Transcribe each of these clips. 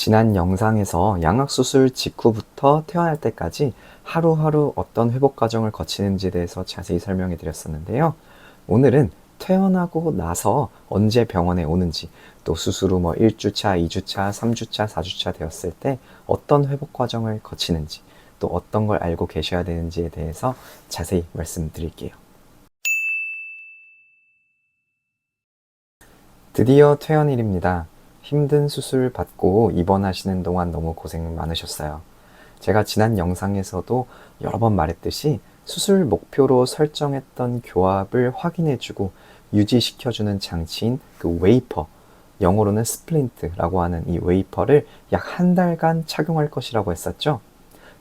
지난 영상에서 양악수술 직후부터 퇴원할 때까지 하루하루 어떤 회복 과정을 거치는지에 대해서 자세히 설명해 드렸었는데요. 오늘은 퇴원하고 나서 언제 병원에 오는지, 또 수술 후 1주차, 2주차, 3주차, 4주차 되었을 때 어떤 회복 과정을 거치는지, 또 어떤 걸 알고 계셔야 되는지에 대해서 자세히 말씀드릴게요. 드디어 퇴원일입니다. 힘든 수술 받고 입원하시는 동안 너무 고생 많으셨어요. 제가 지난 영상에서도 여러 번 말했듯이 수술 목표로 설정했던 교합을 확인해주고 유지시켜주는 장치인 그 웨이퍼, 영어로는 스플린트라고 하는 이 웨이퍼를 약 한 달간 착용할 것이라고 했었죠.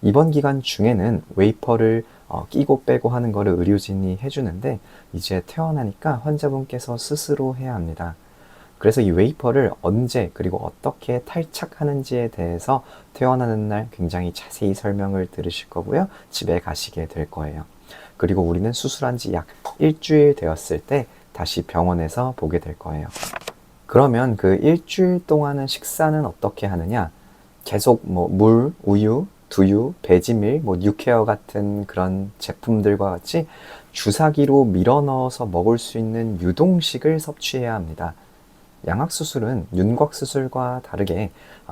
이번 기간 중에는 웨이퍼를 끼고 빼고 하는 거를 의료진이 해주는데, 이제 퇴원하니까 환자분께서 스스로 해야 합니다. 그래서 이 웨이퍼를 언제 그리고 어떻게 탈착하는지에 대해서 퇴원하는 날 굉장히 자세히 설명을 들으실 거고요. 집에 가시게 될 거예요. 그리고 우리는 수술한 지 약 일주일 되었을 때 다시 병원에서 보게 될 거예요. 그러면 그 일주일 동안은 식사는 어떻게 하느냐? 계속 물, 우유, 두유, 배지밀, 뉴케어 같은 그런 제품들과 같이 주사기로 밀어 넣어서 먹을 수 있는 유동식을 섭취해야 합니다. 양악수술은 윤곽수술과 다르게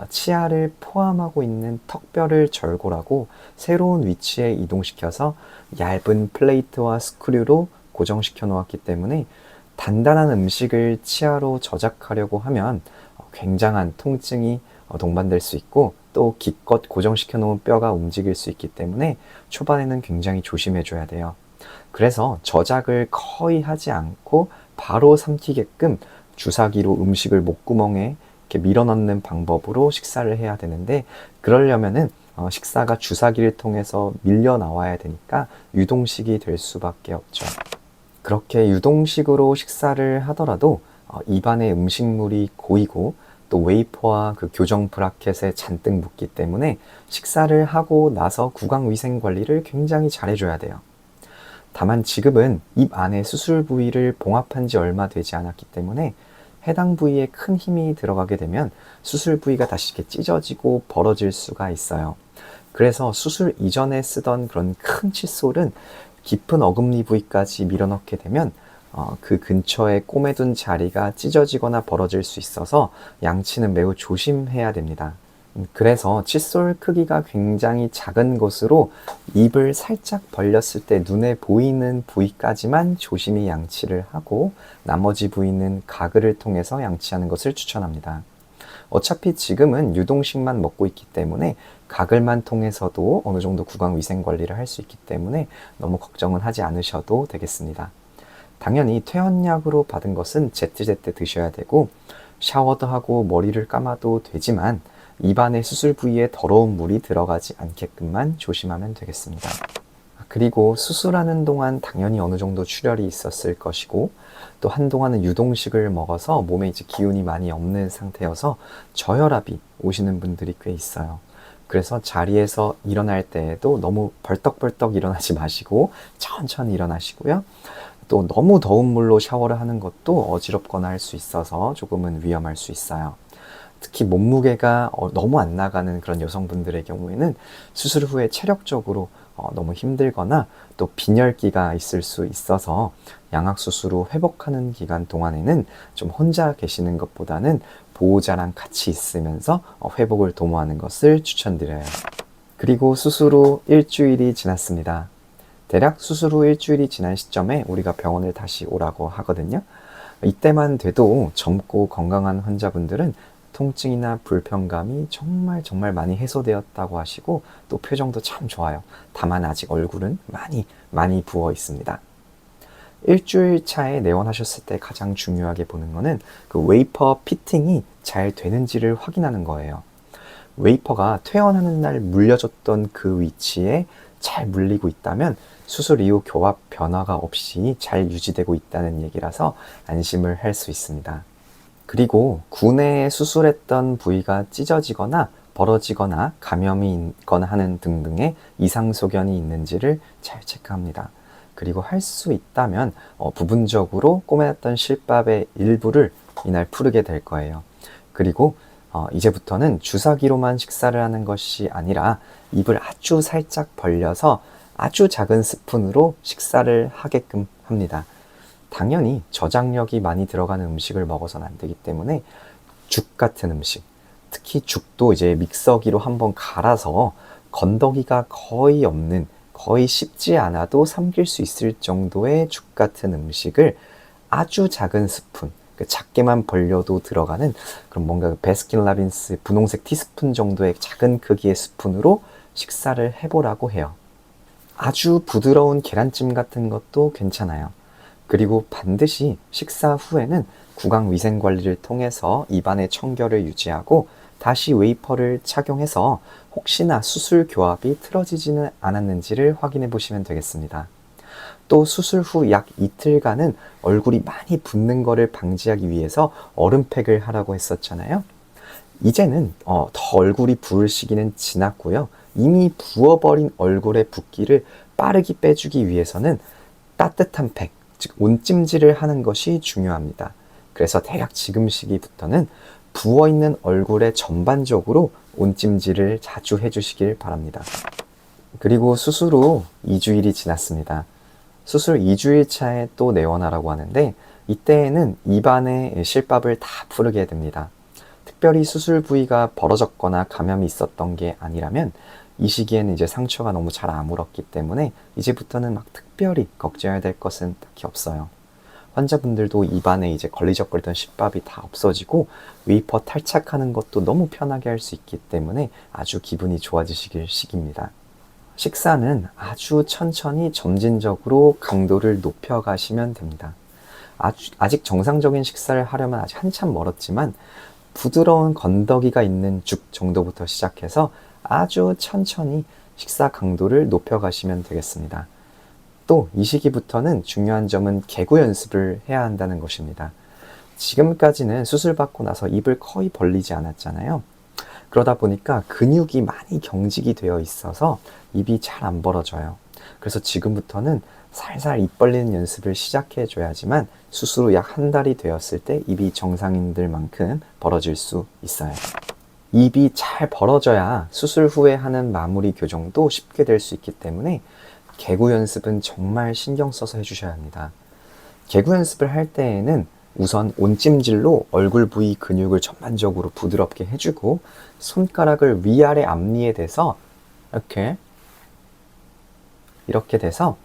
치아를 포함하고 있는 턱뼈를 절골하고 새로운 위치에 이동시켜서 얇은 플레이트와 스크류로 고정시켜 놓았기 때문에 단단한 음식을 치아로 저작하려고 하면 굉장한 통증이 동반될 수 있고, 또 기껏 고정시켜 놓은 뼈가 움직일 수 있기 때문에 초반에는 굉장히 조심해 줘야 돼요. 그래서 저작을 거의 하지 않고 바로 삼키게끔 주사기로 음식을 목구멍에 이렇게 밀어넣는 방법으로 식사를 해야 되는데, 그러려면은 식사가 주사기를 통해서 밀려 나와야 되니까 유동식이 될 수밖에 없죠. 그렇게 유동식으로 식사를 하더라도 입안에 음식물이 고이고 또 웨이퍼와 그 교정 브라켓에 잔뜩 묻기 때문에 식사를 하고 나서 구강 위생 관리를 굉장히 잘 해줘야 돼요. 다만 지금은 입 안에 수술 부위를 봉합한 지 얼마 되지 않았기 때문에 해당 부위에 큰 힘이 들어가게 되면 수술 부위가 다시 이렇게 찢어지고 벌어질 수가 있어요. 그래서 수술 이전에 쓰던 그런 큰 칫솔은 깊은 어금니 부위까지 밀어넣게 되면 그 근처에 꼬매둔 자리가 찢어지거나 벌어질 수 있어서 양치는 매우 조심해야 됩니다. 그래서 칫솔 크기가 굉장히 작은 것으로 입을 살짝 벌렸을 때 눈에 보이는 부위까지만 조심히 양치를 하고, 나머지 부위는 가글을 통해서 양치하는 것을 추천합니다. 어차피 지금은 유동식만 먹고 있기 때문에 가글만 통해서도 어느 정도 구강 위생 관리를 할 수 있기 때문에 너무 걱정은 하지 않으셔도 되겠습니다. 당연히 퇴원약으로 받은 것은 제때제때 드셔야 되고, 샤워도 하고 머리를 감아도 되지만 입안의 수술 부위에 더러운 물이 들어가지 않게끔만 조심하면 되겠습니다. 그리고 수술하는 동안 당연히 어느 정도 출혈이 있었을 것이고, 또 한동안은 유동식을 먹어서 몸에 이제 기운이 많이 없는 상태여서 저혈압이 오시는 분들이 꽤 있어요. 그래서 자리에서 일어날 때에도 너무 벌떡벌떡 일어나지 마시고 천천히 일어나시고요. 또 너무 더운 물로 샤워를 하는 것도 어지럽거나 할 수 있어서 조금은 위험할 수 있어요. 특히 몸무게가 너무 안 나가는 그런 여성분들의 경우에는 수술 후에 체력적으로 너무 힘들거나 또 빈혈기가 있을 수 있어서 양악수술 후 회복하는 기간 동안에는 좀 혼자 계시는 것보다는 보호자랑 같이 있으면서 회복을 도모하는 것을 추천드려요. 그리고 수술 후 일주일이 지났습니다. 대략 수술 후 일주일이 지난 시점에 우리가 병원을 다시 오라고 하거든요. 이때만 돼도 젊고 건강한 환자분들은 통증이나 불편감이 정말 많이 해소되었다고 하시고, 또 표정도 참 좋아요. 다만 아직 얼굴은 많이 부어 있습니다. 일주일 차에 내원하셨을 때 가장 중요하게 보는 거는 그 웨이퍼 피팅이 잘 되는지를 확인하는 거예요. 웨이퍼가 퇴원하는 날 물려줬던 그 위치에 잘 물리고 있다면 수술 이후 교합 변화가 없이 잘 유지되고 있다는 얘기라서 안심을 할 수 있습니다. 그리고 구내에 수술했던 부위가 찢어지거나 벌어지거나 감염이 있거나 하는 등등의 이상 소견이 있는지를 잘 체크합니다. 그리고 할 수 있다면 부분적으로 꼬매놨던 실밥의 일부를 이날 풀게 될 거예요. 그리고 이제부터는 주사기로만 식사를 하는 것이 아니라 입을 아주 살짝 벌려서 아주 작은 스푼으로 식사를 하게끔 합니다. 당연히 저장력이 많이 들어가는 음식을 먹어서는 안 되기 때문에 죽 같은 음식, 특히 죽도 이제 믹서기로 한번 갈아서 건더기가 거의 없는, 거의 씹지 않아도 삼킬 수 있을 정도의 죽 같은 음식을 아주 작은 스푼, 작게만 벌려도 들어가는 그런 뭔가 베스킨라빈스 분홍색 티스푼 정도의 작은 크기의 스푼으로 식사를 해보라고 해요. 아주 부드러운 계란찜 같은 것도 괜찮아요. 그리고 반드시 식사 후에는 구강 위생 관리를 통해서 입안의 청결을 유지하고 다시 웨이퍼를 착용해서 혹시나 수술 교합이 틀어지지는 않았는지를 확인해 보시면 되겠습니다. 또 수술 후 약 이틀간은 얼굴이 많이 붓는 것을 방지하기 위해서 얼음팩을 하라고 했었잖아요. 이제는 더 얼굴이 부을 시기는 지났고요. 이미 부어버린 얼굴의 붓기를 빠르게 빼주기 위해서는 따뜻한 팩, 즉 온찜질을 하는 것이 중요합니다. 그래서 대략 지금 시기부터는 부어있는 얼굴에 전반적으로 온찜질을 자주 해주시길 바랍니다. 그리고 수술 후 2주일이 지났습니다. 수술 2주일 차에 또 내원하라고 하는데 이때에는 입안에 실밥을 다 풀게 됩니다. 특별히 수술 부위가 벌어졌거나 감염이 있었던 게 아니라면 이 시기에는 이제 상처가 너무 잘 아물었기 때문에 이제부터는 막 특별히 걱정해야 될 것은 딱히 없어요. 환자분들도 입안에 이제 걸리적거리던 실밥이 다 없어지고 웨이퍼 탈착하는 것도 너무 편하게 할 수 있기 때문에 아주 기분이 좋아지시길 시기입니다. 식사는 아주 천천히 점진적으로 강도를 높여가시면 됩니다. 아직 정상적인 식사를 하려면 아직 한참 멀었지만 부드러운 건더기가 있는 죽 정도부터 시작해서 아주 천천히 식사 강도를 높여가시면 되겠습니다. 또 이 시기부터는 중요한 점은 개구 연습을 해야 한다는 것입니다. 지금까지는 수술받고 나서 입을 거의 벌리지 않았잖아요. 그러다 보니까 근육이 많이 경직이 되어 있어서 입이 잘 안 벌어져요. 그래서 지금부터는 살살 입 벌리는 연습을 시작해 줘야지만 수술 후 약 한 달이 되었을 때 입이 정상인들만큼 벌어질 수 있어요. 입이 잘 벌어져야 수술 후에 하는 마무리 교정도 쉽게 될 수 있기 때문에 개구 연습은 정말 신경 써서 해주셔야 합니다. 개구 연습을 할 때에는 우선 온찜질로 얼굴 부위 근육을 전반적으로 부드럽게 해주고 손가락을 위아래 앞니에 대서 이렇게 돼서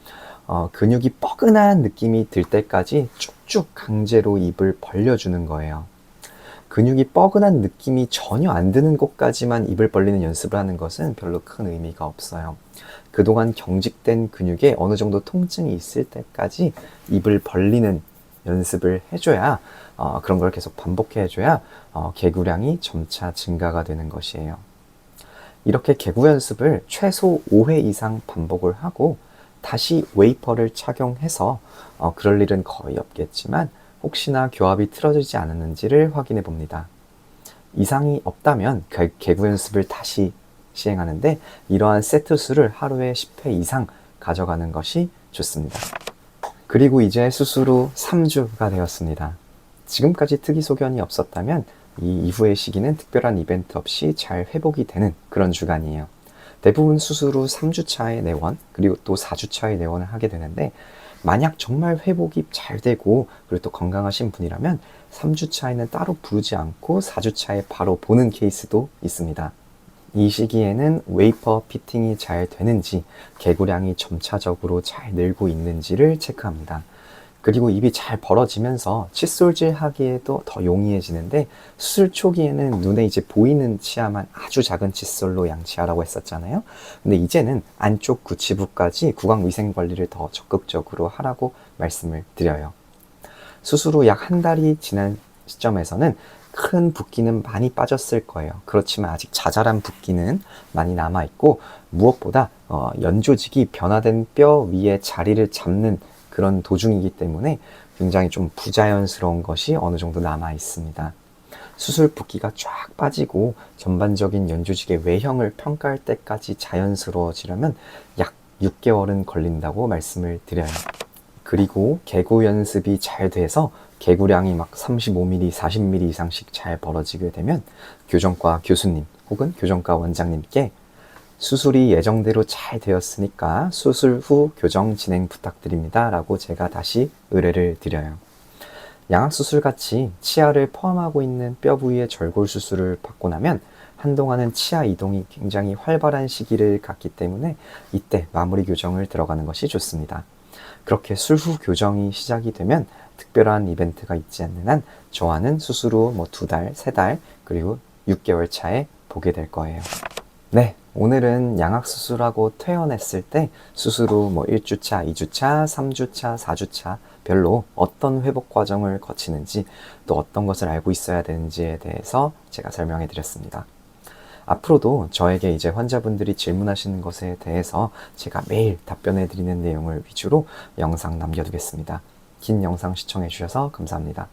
근육이 뻐근한 느낌이 들 때까지 쭉쭉 강제로 입을 벌려주는 거예요. 근육이 뻐근한 느낌이 전혀 안 드는 곳까지만 입을 벌리는 연습을 하는 것은 별로 큰 의미가 없어요. 그동안 경직된 근육에 어느 정도 통증이 있을 때까지 입을 벌리는 연습을 해줘야 그런 걸 계속 반복해 해줘야 개구량이 점차 증가가 되는 것이에요. 이렇게 개구 연습을 최소 5회 이상 반복을 하고 다시 웨이퍼를 착용해서 그럴 일은 거의 없겠지만 혹시나 교합이 틀어지지 않았는지를 확인해 봅니다. 이상이 없다면 개구 연습을 다시 시행하는데 이러한 세트 수를 하루에 10회 이상 가져가는 것이 좋습니다. 그리고 이제 수술 후 3주가 되었습니다. 지금까지 특이소견이 없었다면 이 이후의 시기는 특별한 이벤트 없이 잘 회복이 되는 그런 주간이에요. 대부분 수술 후 3주 차에 내원, 그리고 또 4주 차에 내원을 하게 되는데 만약 정말 회복이 잘 되고 그리고 또 건강하신 분이라면 3주 차에는 따로 부르지 않고 4주 차에 바로 보는 케이스도 있습니다. 이 시기에는 웨이퍼 피팅이 잘 되는지, 개구량이 점차적으로 잘 늘고 있는지를 체크합니다. 그리고 입이 잘 벌어지면서 칫솔질 하기에도 더 용이해지는데 수술 초기에는 눈에 이제 보이는 치아만 아주 작은 칫솔로 양치하라고 했었잖아요. 근데 이제는 안쪽 구치부까지 구강 위생 관리를 더 적극적으로 하라고 말씀을 드려요. 수술 후 약 한 달이 지난 시점에서는 큰 붓기는 많이 빠졌을 거예요. 그렇지만 아직 자잘한 붓기는 많이 남아있고 무엇보다 연조직이 변화된 뼈 위에 자리를 잡는 그런 도중이기 때문에 굉장히 좀 부자연스러운 것이 어느 정도 남아 있습니다. 수술 붓기가 쫙 빠지고 전반적인 연조직의 외형을 평가할 때까지 자연스러워지려면 약 6개월은 걸린다고 말씀을 드려요. 그리고 개구 연습이 잘 돼서 개구량이 막 35mm, 40mm 이상씩 잘 벌어지게 되면 교정과 교수님 혹은 교정과 원장님께 수술이 예정대로 잘 되었으니까 수술 후 교정 진행 부탁드립니다 라고 제가 다시 의뢰를 드려요. 양악수술같이 치아를 포함하고 있는 뼈 부위의 절골 수술을 받고 나면 한동안은 치아 이동이 굉장히 활발한 시기를 갖기 때문에 이때 마무리 교정을 들어가는 것이 좋습니다. 그렇게 술 후 교정이 시작이 되면 특별한 이벤트가 있지 않는 한 저와는 수술 후 2달, 3달, 그리고 6개월 차에 보게 될 거예요. 네, 오늘은 양악수술하고 퇴원했을 때 수술 후 1주차, 2주차, 3주차, 4주차 별로 어떤 회복 과정을 거치는지 또 어떤 것을 알고 있어야 되는지에 대해서 제가 설명해 드렸습니다. 앞으로도 저에게 이제 환자분들이 질문하시는 것에 대해서 제가 매일 답변해 드리는 내용을 위주로 영상 남겨두겠습니다. 긴 영상 시청해 주셔서 감사합니다.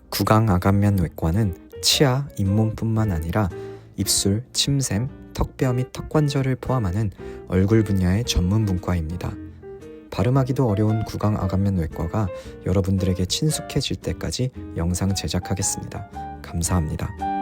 구강아간면 외과는 치아, 잇몸뿐만 아니라 입술, 침샘, 턱뼈 및 턱관절을 포함하는 얼굴 분야의 전문 분과입니다. 발음하기도 어려운 구강아간면 외과가 여러분들에게 친숙해질 때까지 영상 제작하겠습니다. 감사합니다.